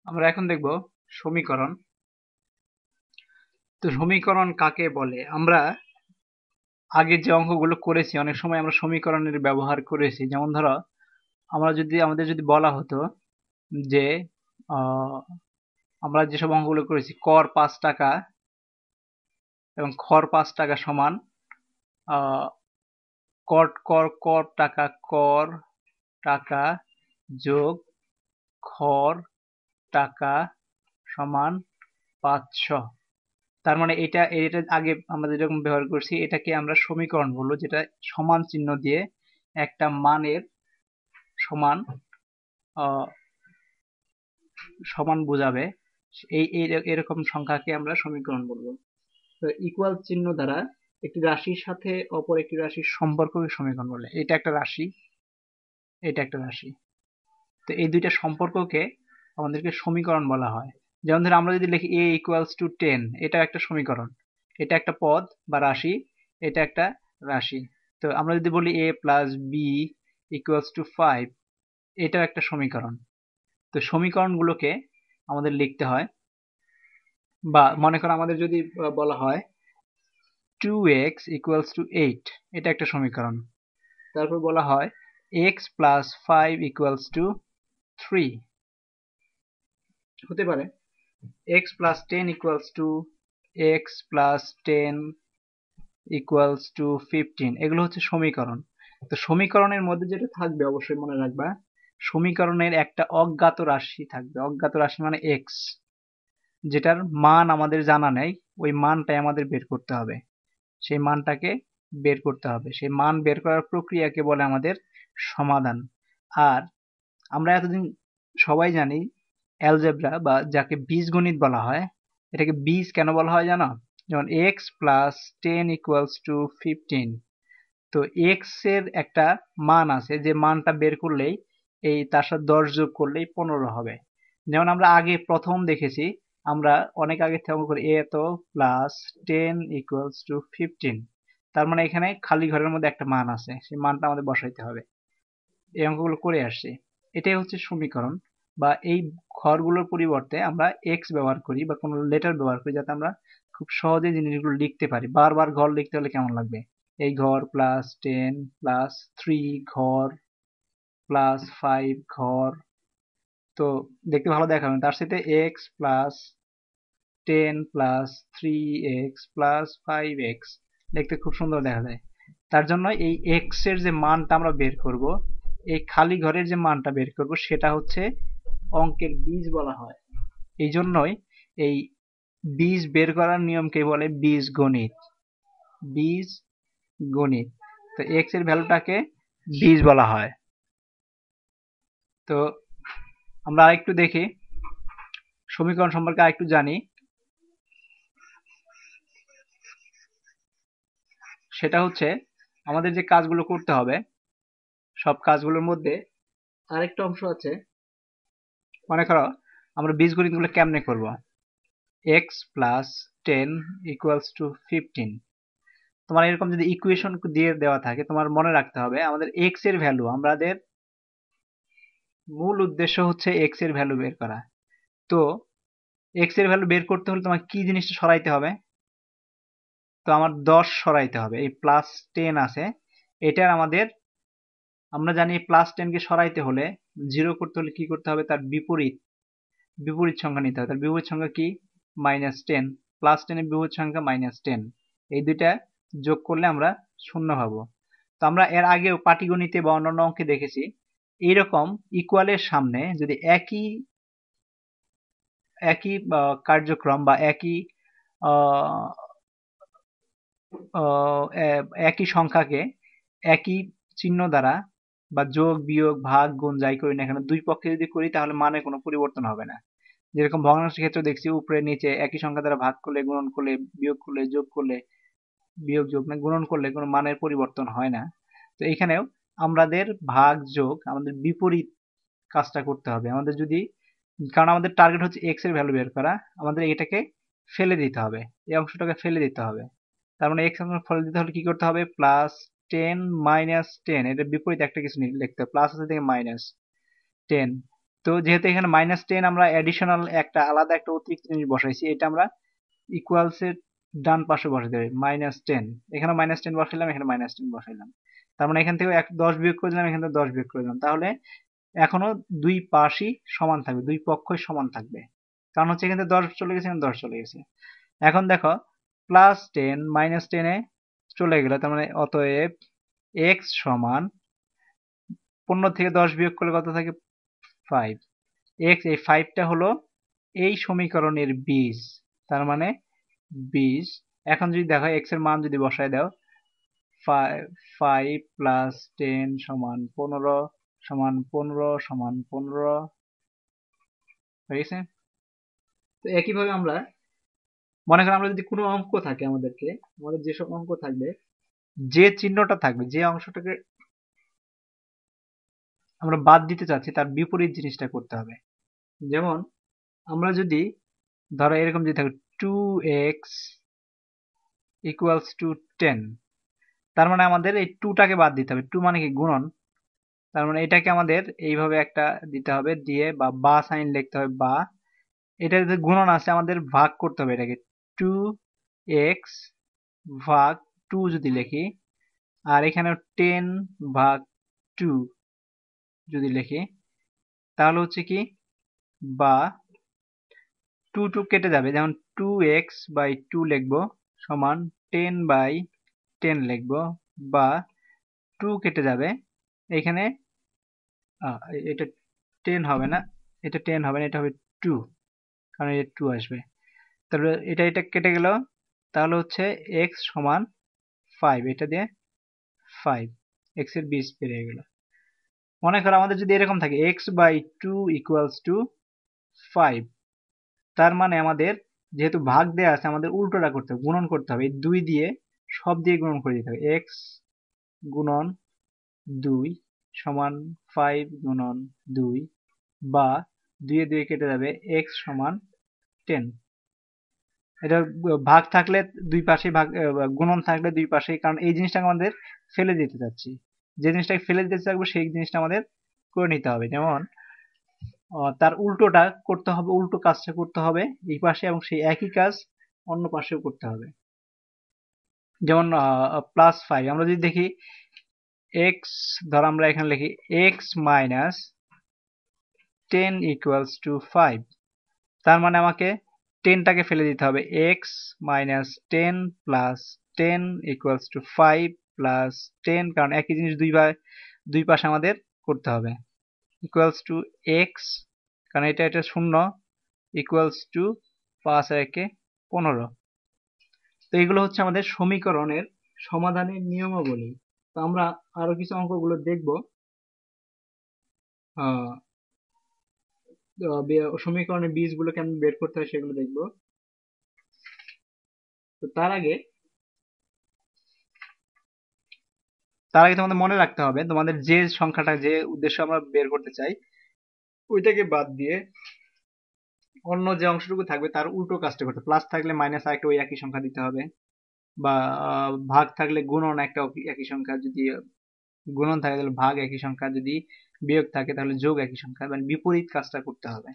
আমরা এখন দেখব সমীকরণ। তো সমীকরণ কাকে বলে? আমরা আগে যে অঙ্কগুলো করেছি অনেক সময় আমরা সমীকরণের ব্যবহার করেছি। যেমন ধরো আমাদের যদি বলা হতো যে আহ, আমরা যেসব অঙ্কগুলো করেছি কর 5 টাকা এবং খর 5 টাকা সমান আহ, কর কর কর টাকা কর টাকা যোগ খর টাকা সমান 500। তার মানে এটা এটা আগে আমরা যেরকম ব্যবহার করছি এটাকে আমরা সমীকরণ বলবো, যেটা সমান চিহ্ন দিয়ে একটা মানের সমান আহ, সমান বোঝাবে। এরকম সংখ্যাকে আমরা সমীকরণ বলবো। তো ইকুয়াল চিহ্ন দ্বারা একটি রাশির সাথে অপর একটি রাশির সম্পর্ককে সমীকরণ বলে। এটা একটা রাশি, এটা একটা রাশি। তো এই দুইটা সম্পর্ককে আমাদেরকে সমীকরণ বলা হয়। যেমন ধর আমরা যদি লিখি a ইকুয়ালস টু 10, এটা একটা সমীকরণ। এটা একটা পদ বা রাশি, এটা একটা রাশি। তো আমরা যদি বলি a plus B equals to 5, এটাও একটা সমীকরণ। তো সমীকরণগুলোকে আমাদের লিখতে হয়। বা মনে করো আমাদের যদি বলা হয় 2x ইকুয়ালস টু 8, এটা একটা সমীকরণ। তারপর বলা হয় x প্লাস 5 ইকুয়ালস টু 3, হতে পারে x plus 10 equals to x plus 10 equals to 15। এগুলো হচ্ছে সমীকরণ। তো সমীকরণের মধ্যে যেটা থাকবে অবশ্যই মনে রাখবা, সমীকরণের একটা অজ্ঞাত রাশি থাকবে। অজ্ঞাত রাশি মানে x, যেটার মান আমাদের জানা নেই, ওই মানটাই আমাদের বের করতে হবে। সেই মানটাকে বের করতে হবে, সেই মান বের করার প্রক্রিয়াকে বলে আমাদের সমাধান। আর আমরা এতদিন সবাই জানি অ্যালজেব্রা বা যাকে বীজগণিত বলা হয়, এটাকে বীজ কেন বলা হয় জানো? যেমন এক্স প্লাস 10 ইকুয়ালস টু 15। তো এক্স এর একটা মান আছে, যে মানটা বের করলেই এই তার সাথে 10 যোগ করলেই 15 হবে। যেমন আমরা আগে প্রথম দেখেছি, আমরা অনেক আগে থেকে অঙ্ক করি এ তো প্লাস 10 ইকুয়ালস টু 15। তার মানে এখানে খালি ঘরের মধ্যে একটা মান আছে, সেই মানটা আমাদের বসাইতে হবে। এই অঙ্কগুলো করে আসছি। এটাই হচ্ছে সমীকরণ। বা এই ঘরগুলোর পরিবর্তে আমরা এক্স ব্যবহার করি বা কোনো লেটার ব্যবহার করি, যাতে আমরা খুব সহজে জিনিসগুলো লিখতে পারি। বারবার ঘর লিখতে হলে কেমন লাগবে? এই ঘর প্লাস 10 প্লাস 3 ঘর প্লাস 5 ঘর, তো দেখতে ভালো দেখাবে। তার সাথে x plus 10 plus 3x plus 5x দেখতে খুব সুন্দর দেখা যায়। তার জন্য এই x এর যে মানটা আমরা বের করব, এই খালি ঘরের যে মানটা বের করব, সেটা হচ্ছে অঙ্কের বীজ বলা হয়। এই জন্যই এই বীজ বের করার নিয়মকে বলে বীজগণিত। বীজগণিত। তো x এর ভ্যালুটাকে বীজ বলা হয়। তো আমরা আরেকটু দেখি, সমীকরণ সম্পর্কে আরেকটু জানি। সেটা হচ্ছে আমাদের যে কাজগুলো করতে হবে, সব কাজগুলোর মধ্যে আরেকটা অংশ আছে। মনে করো আমরা বীজগণিতগুলো কেমনে করব? x plus 10 equals to 15। তোমার এরকম যদি ইকুয়েশন দিয়ে দেওয়া থাকে, তোমার মনে রাখতে হবে আমাদের x এর ভ্যালু, আমাদের মূল উদ্দেশ্য হচ্ছে x এর ভ্যালু বের করা। তো x এর ভ্যালু বের করতে হলে তোমার কি জিনিসটা সরাইতে হবে? তো আমার 10 সরাইতে হবে। এই প্লাস 10 আছে, এটার আমাদের, আমরা জানি প্লাস 10 কে সরাইতে হলে, জিরো করতে হলে কি করতে হবে? তার বিপরীত বিপরীত সংখ্যা নিতে হবে। তার বিপরীত সংখ্যা কি? -10। প্লাস 10 এর বিপরীত সংখ্যা -10। এই দুইটা যোগ করলে আমরা শূন্য পাবো। তো আমরা এর আগেও পাটিগণিতে বা অন্যান্য অঙ্কে দেখেছি, এইরকম ইকুয়ালের সামনে যদি একই একই কার্যক্রম বা একই আহ, একই সংখ্যাকে একই চিহ্ন দ্বারা বা যোগ বিয়োগ ভাগ গুণ যাই করি না কেন, দুই পক্ষে যদি করি তাহলে মানে কোনো পরিবর্তন হবে না। যেরকম ভগ্নাংশের ক্ষেত্রে দেখছি, উপরে নিচে একই সংখ্যা দ্বারা ভাগ করলে, গুণন করলে, বিয়োগ করলে, যোগ করলে, বিয়োগ যোগ না গুণন করলে কোনো মানের পরিবর্তন হয় না। তো এখানেও আমাদের ভাগ যোগ আমাদের বিপরীত কাজটা করতে হবে। আমাদের যদি, কারণ আমাদের টার্গেট হচ্ছে এক্স এর ভ্যালু বের করা, আমাদের এটাকে ফেলে দিতে হবে, এই অংশটাকে ফেলে দিতে হবে। তার মানে এক্স অংশ ফেলে দিতে হলে কি করতে হবে? প্লাস 10 -10, এটার বিপরীত একটা কিছু লিখতে হবে। প্লাস আছে থেকে -10, তো যেহেতু এখানে -10 আমরা অ্যাডিশনাল একটা আলাদা একটা অতিরিক্ত জিনিস বসাইছি, এটা আমরা ইকুয়ালস এর ডান পাশে বসাতে হবে -10। এখানে -10 বসাইলাম, এখানে -10 বসাইলাম। তার মানে এখান থেকে 10 বিয়োগ করে দিলাম, এখান থেকে 10 বিয়োগ করে দিলাম। তাহলে এখনো দুই পাশই সমান থাকবে, দুই পক্ষই সমান থাকবে। কারণ হচ্ছে এখানে 10 চলে গেছে, এখানে 10 চলে গেছে। এখন দেখো +10 -10 এ চলে গেল, তার মানে অতএব x সমান 15 থেকে 10 বিয়োগ করলে কত থাকে? 5। x, এই 5টা হলো এই সমীকরণের বীজ, তার মানে বীজ। এখন যদি দেখো x এর মান যদি বসায় দাও, 5 + 10 = 15 = 15 হয়ে গেছে। তো একইভাবে আমরা মনে করেন আমরা যদি কোনো অঙ্ক থাকে, আমাদের যেসব অঙ্ক থাকবে, যে চিহ্নটা থাকবে, যে অংশটাকে আমরা বাদ দিতে চাচ্ছি তার বিপরীত জিনিসটা করতে হবে। যেমন আমরা যদি ধরো এরকম যদি থাকে 2x = 10, তার মানে আমাদের এই 2টাকে বাদ দিতে হবে। 2 মানে কি? গুণন। তার মানে এটাকে আমাদের এইভাবে একটা দিতে হবে, দিয়ে বা সাইন লিখতে হবে, বা এটা যদি গুণন আছে আমাদের ভাগ করতে হবে এটাকে। 2x ভাগ 2 যদি লিখি, আর এখানে 10 ভাগ 2 যদি লিখি, তাহলে হচ্ছে কি, বা 2 কেটে যাবে, যেমন 2x/2 লিখবো সমান 10/10 লিখবো, বা 2 কেটে যাবে, এখানে এটা 10 হবে না, এটা 10 হবে না, এটা হবে 2, কারণ এটা 2 আসবে। তাহলে এটা কেটে গেল, তাহলে হচ্ছে x সমান 5, এটা দিয়ে 5, x এর বীজ বেরিয়ে গেল। মনে করো আমাদের যদি এরকম থাকে x/2 = 5, তার মানে আমাদের যেহেতু ভাগ দেয়া আছে, আমাদের উল্টোটা করতে হবে, গুণন করতে হবে। এই 2 দিয়ে সব দিয়ে গুণন করে দিতে হবে। x গুণন 2 সমান 5 গুণন 2, বা 2 এ 2 কেটে যাবে, x সমান 10। এটা ভাগ থাকলে দুই পাশেই ভাগ, গুণন থাকলে দুই পাশেই, কারণ এই জিনিসটাকে আমাদের ফেলে দিতে চাচ্ছি। যে জিনিসটাকে ফেলে দিতে চাইবো সেই জিনিসটা আমাদের করে নিতে হবে। যেমন তার উল্টোটা করতে হবে, উল্টো কাজটা করতে হবে এই পাশে, এবং সেই একই কাজ অন্য পাশেও করতে হবে। যেমন +5 আমরা যদি দেখি, x ধর আমরা এখানে লিখি x - 10 = 5, তার মানে আমাকে 10টাকে ফেলে দিতে হবে। x - 10 + 10 = 5 + 10, কারণ একই জিনিস দুই পাশে আমাদের করতে হবে, = x, কারণ এটা 0, = 5 আর 1 15। তো এগুলো হচ্ছে আমাদের সমীকরণের সমাধানের নিয়মাবলী। তো আমরা আরো কিছু অঙ্কগুলো দেখবো, সমীকরণের বীজগুলো কেমন বের করতে হয় সেগুলো দেখবো। তো তার আগে তোমাদের মনে রাখতে হবে, তোমাদের যে সংখ্যাটা, যে উদ্দেশ্য আমরা বের করতে চাই, ওইটাকে বাদ দিয়ে অন্য যে অংশটুকু থাকবে তার উল্টো কাজটা করতে। প্লাস থাকলে মাইনাস আরেকটা ওই একই সংখ্যা দিতে হবে, বা ভাগ থাকলে গুণন একটা একই সংখ্যা, যদি গুণন থাকে তাহলে ভাগ একই সংখ্যা, যদি বিয়োগ থাকে তাহলে যোগ একই সংখ্যা, মানে বিপরীত কাজটা করতে হবে।